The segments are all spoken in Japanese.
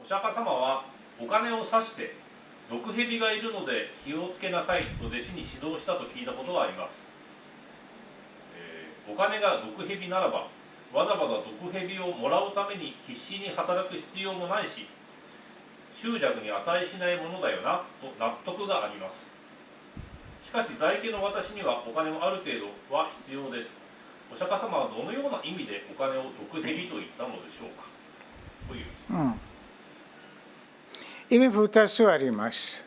お釈迦様はお金を指して毒蛇がいるので気をつけなさいと弟子に指導したと聞いたことがあります。お金が毒蛇ならばわざわざ毒蛇をもらうために必死に働く必要もないし、執着に値しないものだよなと納得があります。しかし在家の私にはお金もある程度は必要です。お釈迦様はどのような意味でお金を毒蛇と言ったのでしょうか、という、意味2つあります。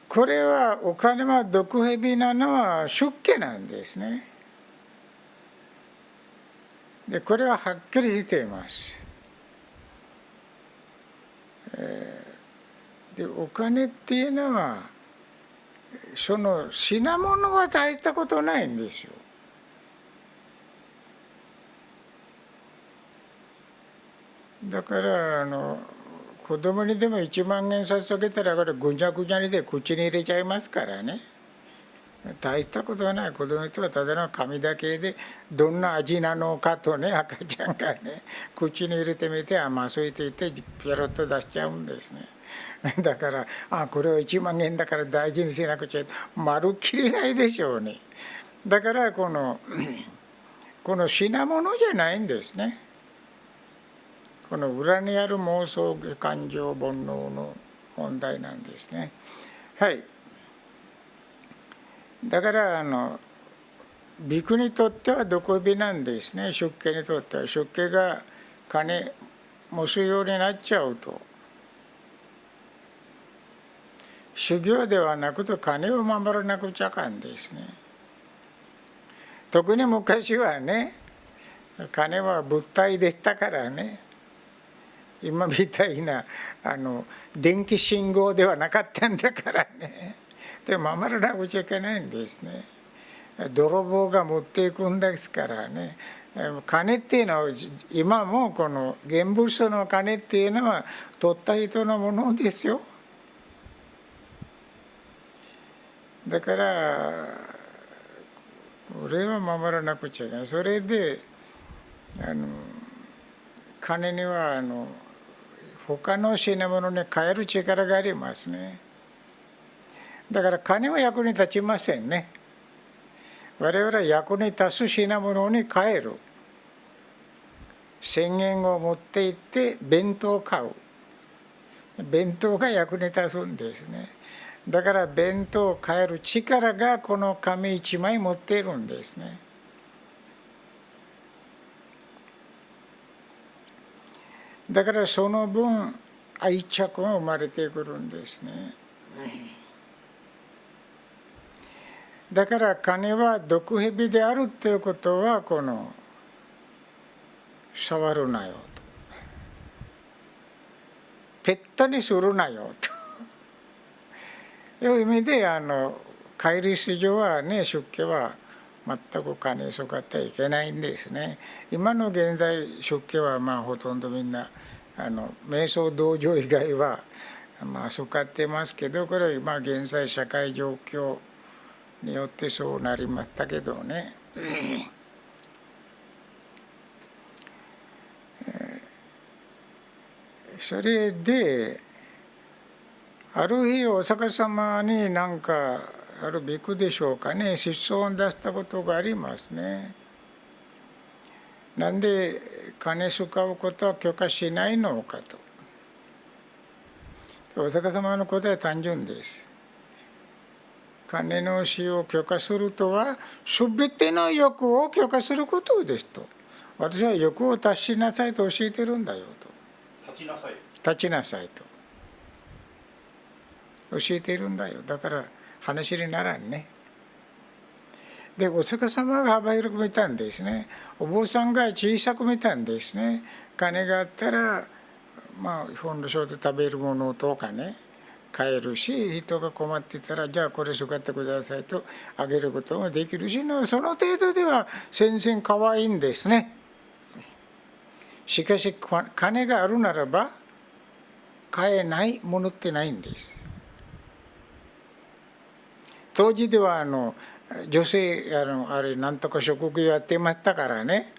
これはお金は毒蛇なのは出家なんですね。でこれははっきりしています。でお金っていうのはその品物は大したことないんですよ。だから子供にでも1万円差し上げたらこれぐにゃぐにゃにで口に入れちゃいますからね。大したことはない。子供とはただの紙だけでどんな味なのかとね、赤ちゃんがね口に入れてみて甘そうって言ってピョロッと出しちゃうんですね。だからこれは1万円だから大事にしなくちゃまるっきりないでしょうね。だからこの品物じゃないんですね。この裏にある妄想感情煩悩の問題なんですね。はい。だからビクにとっては毒蛇なんですね。出家にとっては。出家が金持つようになっちゃうと修行ではなくて金を守らなくちゃかんですね。特に昔はね、金は物体でしたからね。今みたいな電気信号ではなかったんだからね。で守らなくちゃいけないんですね。泥棒が持っていくんですからね。金っていうのは今もこの現物の金っていうのは取った人のものですよ。だからこれは守らなくちゃいけない。それで金には他の品物に変える力がありますね。だから金は役に立ちませんね。我々は役に立つ品物に変える。1000円を持って行って弁当を買う。弁当が役に立つんですね。だから弁当を変える力がこの紙1枚持っているんですね。だからその分愛着が生まれてくるんですね。だから金は毒蛇であるということは触るなよと、ペットにするなよという意味で戒律上はね、出家は全く金使ってはいけないんですね。今の現在出家はほとんどみんな瞑想道場以外は使ってますけど、これは今現在社会状況によってそうなりましたけどね。それである日お釈迦様にあるビクでしょうかね、失踪を出したことがありますね。なんで金使うことは許可しないのかと。お釈迦様の答えは単純です。金の使用を許可するとは全ての欲を許可することですと。私は欲を達しなさいと教えてるんだよと。立ちなさい。立ちなさいと教えているんだよ。だから話にならんね。でお釈迦様が幅広く見たんですね。お坊さんが小さく見たんですね。金があったら本の書で食べるものとかね買えるし、人が困ってたらじゃあこれ使ってくださいとあげることもできるし、その程度では全然可愛いんですね。しかし金があるならば買えないものってないんです。当時では女性あれなんとか職業やってましたからね。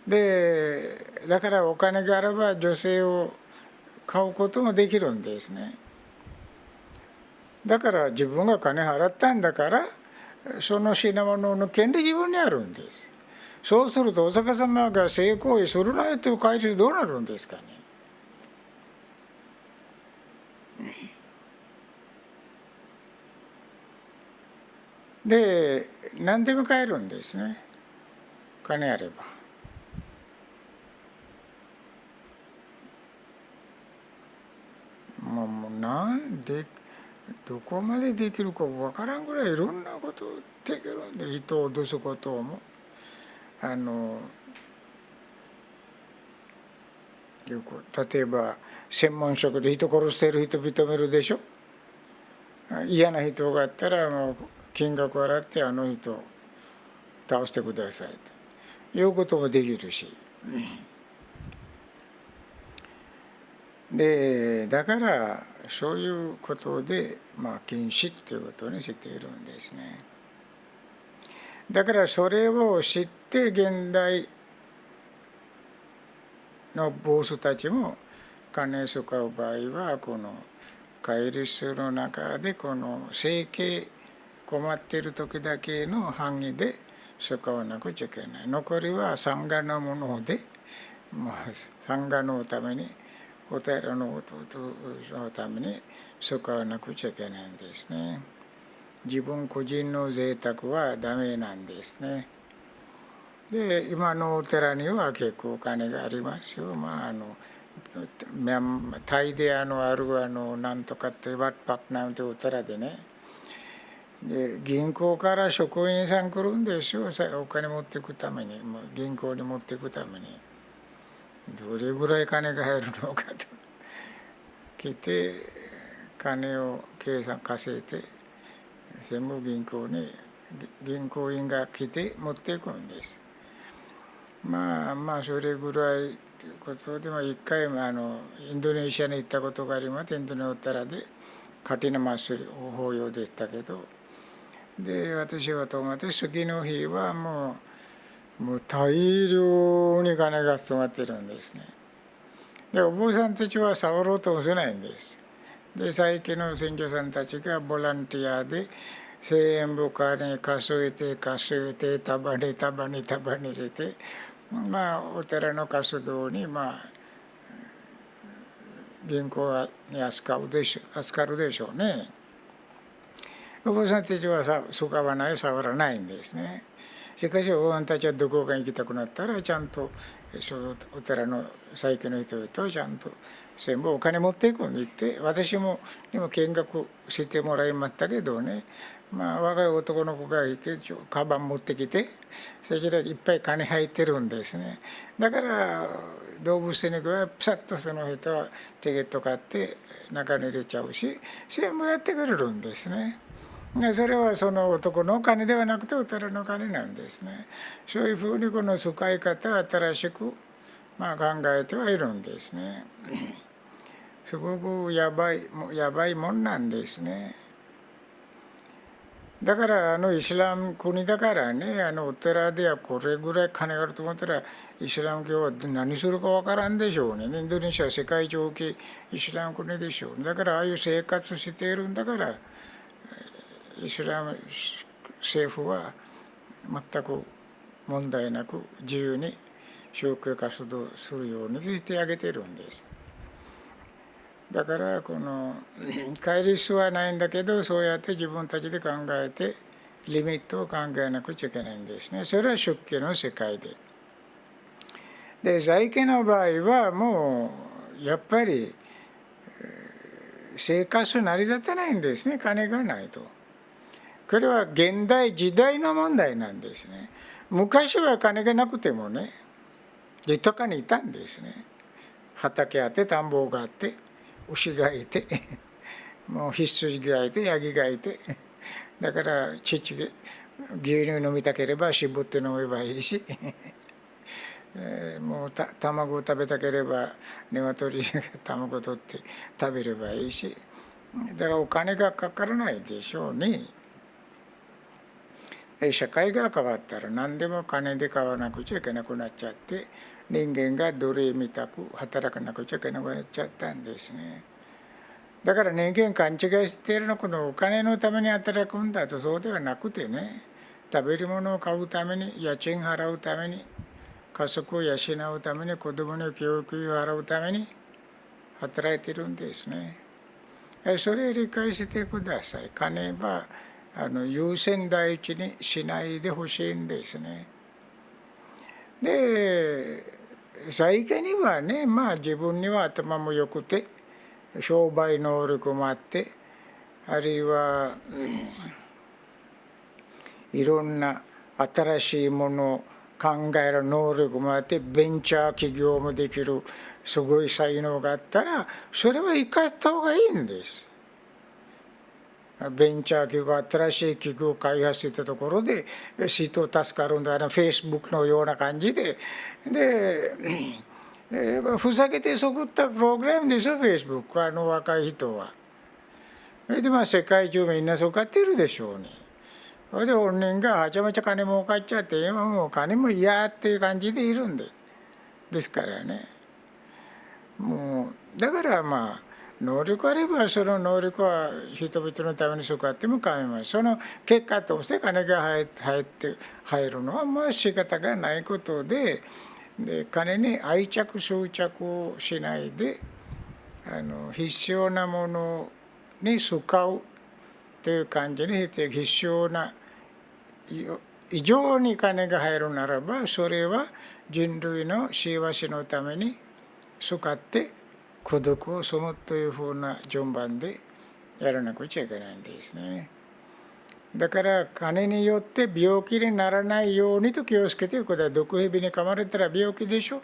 でだからお金があれば女性を買うこともできるんですね。だから自分が金払ったんだからその品物の権利自分にあるんです。そうするとお釈迦様が性行為するなよという回数どうなるんですかね。で何でも買えるんですね、金あれば。もうなんでどこまでできるかわからんぐらいいろんなことできるんで、人を脅すことも例えば専門職で人殺している人認めるでしょ。嫌な人があったらもう金額払ってあの人倒してくださいということもできるし、でだからそういうことで禁止っていうことにしているんですね。だからそれを知って現代のボスたちも金を使う場合はこの戒律の中でこの生計困っている時だけの範囲で使わなくちゃいけない。残りはサンガのもので、サンガのためにお寺のために使わなくちゃいけないんですね。自分個人の贅沢はダメなんですね。で今のお寺には結構お金がありますよ。タイであるなんとかってワッパックなんてお寺でね、で銀行から職員さん来るんですよ、お金持っていくために、銀行に持っていくために。どれぐらい金が入るのかと来て金を稼いで全部銀行員が来て持っていくんです。それぐらいということで、一回インドネシアに行ったことがあります。インドネシアでカティナ祭り法要でしたけど、で私はと思って次の日はもう大量に金が集まってるんですね。でお坊さんたちは触ろうともしないんです。で最近の選挙さんたちがボランティアで全部金数えて束にしてお寺の活動に銀行に預かるでしょうね。お坊さんたちは使わない触らないんですね。しかしお坊さんたちはどこかに行きたくなったらちゃんとお寺の最近の人々はちゃんと全部お金持っていくんでって私も見学してもらいましたけどね、若い男の子がいてカバン持ってきてそちらいっぱい金入ってるんですね。だから動物園に行けばピサッとその人はチケット買って中に入れちゃうし全部やってくれるんですね。それはその男のお金ではなくてお寺のお金なんですね。そういうふうにこの使い方を新しく考えてはいるんですね。すごくやばいもんなんですね。だからイスラム国だからね、お寺ではこれぐらい金があると思ったらイスラム教は何するかわからんでしょうね。インドネシアは世界一大きいイスラム国でしょう。だからああいう生活しているんだからイスラム政府は全く問題なく自由に宗教活動するようにしてあげてるんです。だからこの戒律はないんだけどそうやって自分たちで考えてリミットを考えなくちゃいけないんですね。それは出家の世界で。で在家の場合はもうやっぱり生活成り立たないんですね、金がないと。これは現代時代の問題なんですね。昔は金がなくてもね豊かにいたんですね。畑あって田んぼがあって牛がいてもう羊がいてヤギがいてだから牛乳飲みたければ絞って飲めばいいしもう卵を食べたければ鶏が卵取って食べればいいし、だからお金がかからないでしょうね。社会が変わったら何でも金で買わなくちゃいけなくなっちゃって、人間が奴隷みたく働かなくちゃいけなくなっちゃったんですね。だから人間勘違いしているのは、このお金のために働くんだと、そうではなくてね、食べるものを買うために、家賃払うために、家族を養うために、子供の教育費を払うために働いているんですね。それを理解してください。金は優先第一にしないでほしいんですね。で、最近にはね、自分には頭も良くて、商売能力もあって、あるいは、いろんな新しいものを考える能力もあって、ベンチャー企業もできるすごい才能があったら、それは生かした方がいいんです。ベンチャー企業、新しい企業を開発したところで人を助かるんだ、フェイスブックのような感じで、ふざけて作ったプログラムですよ、フェイスブック、若い人は。それで世界中みんなそう買ってるでしょうね。それで本人がはちゃめちゃ金儲かっちゃって、今もう金も嫌っていう感じでいるんで。ですからね。もう、だから能力あれば、その能力は人々のために使っても構いません。その結果として金が入るのは仕方がないことで、金に愛着執着をしないで、必要なものに使うという感じにして、必要な以上に金が入るならば、それは人類の幸せのために使って孤独を住むというふうな順番でやらなくちゃいけないんですね。だから金によって病気にならないようにと気をつけてください。毒蛇に噛まれたら病気でしょ、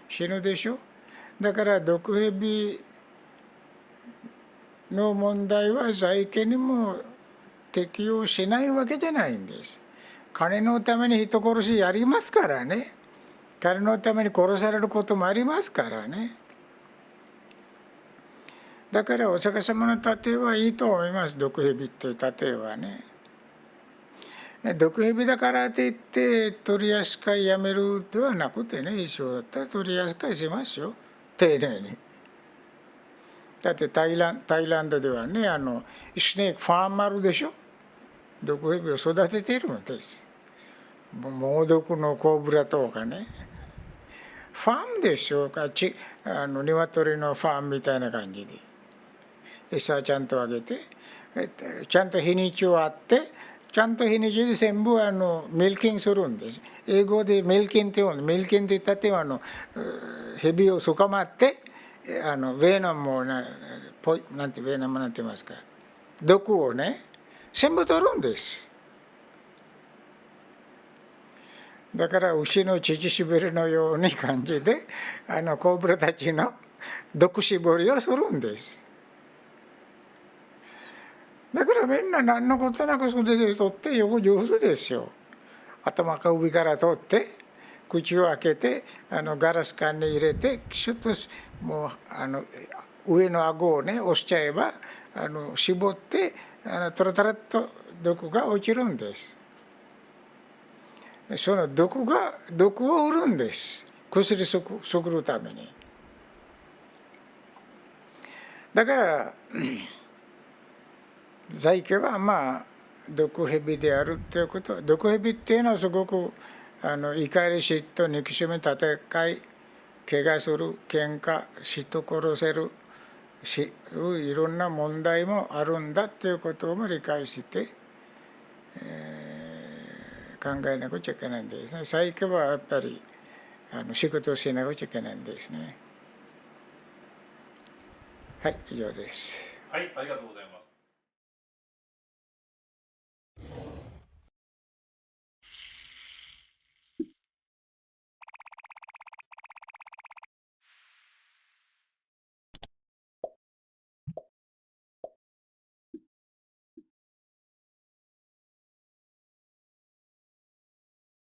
死ぬでしょ。だから毒蛇の問題は財形にも適用しないわけじゃないんです。金のために人殺しやりますからね。金のために殺されることもありますからね。だからお釈迦様の例えはいいと思います。毒蛇という例えはね。毒蛇だからといって取り扱いやめるではなくてね、一緒だったら取り扱いしますよ、丁寧に。だってタイランドではね、スネークファームあるでしょ。毒蛇を育てているのです。猛毒のコブラとかね、ファームでしょうか、鶏のファームみたいな感じで餌ちゃんとあげて、ちゃんと日にちをあって、ちゃんと日にちで全部ミルキングするんです。英語でミルキンって言うの。ミルキンって言ったって蛇を捕まってベーナムをなんてベーナムなんて言いますか、毒をね全部取るんです。だから牛の乳搾りのように感じでコブラたちの毒搾りをするんです。だからみんな何のことなく袖で取ってよく上手ですよ。頭か首から取って口を開けてガラス管に入れてシュッともう上の顎をね押しちゃえば絞ってトラトラッと毒が落ちるんです。その毒を売るんです。薬作るために。だから在家は毒蛇であるということは、毒蛇っていうのはすごく怒り嫉妬憎しみ戦い怪我する喧嘩人殺せるいろんな問題もあるんだということも理解して、考えなくちゃいけないんですね。在家はやっぱり仕事をしなくちゃいけないんですね。はい、以上です。はい、ありがとうございます。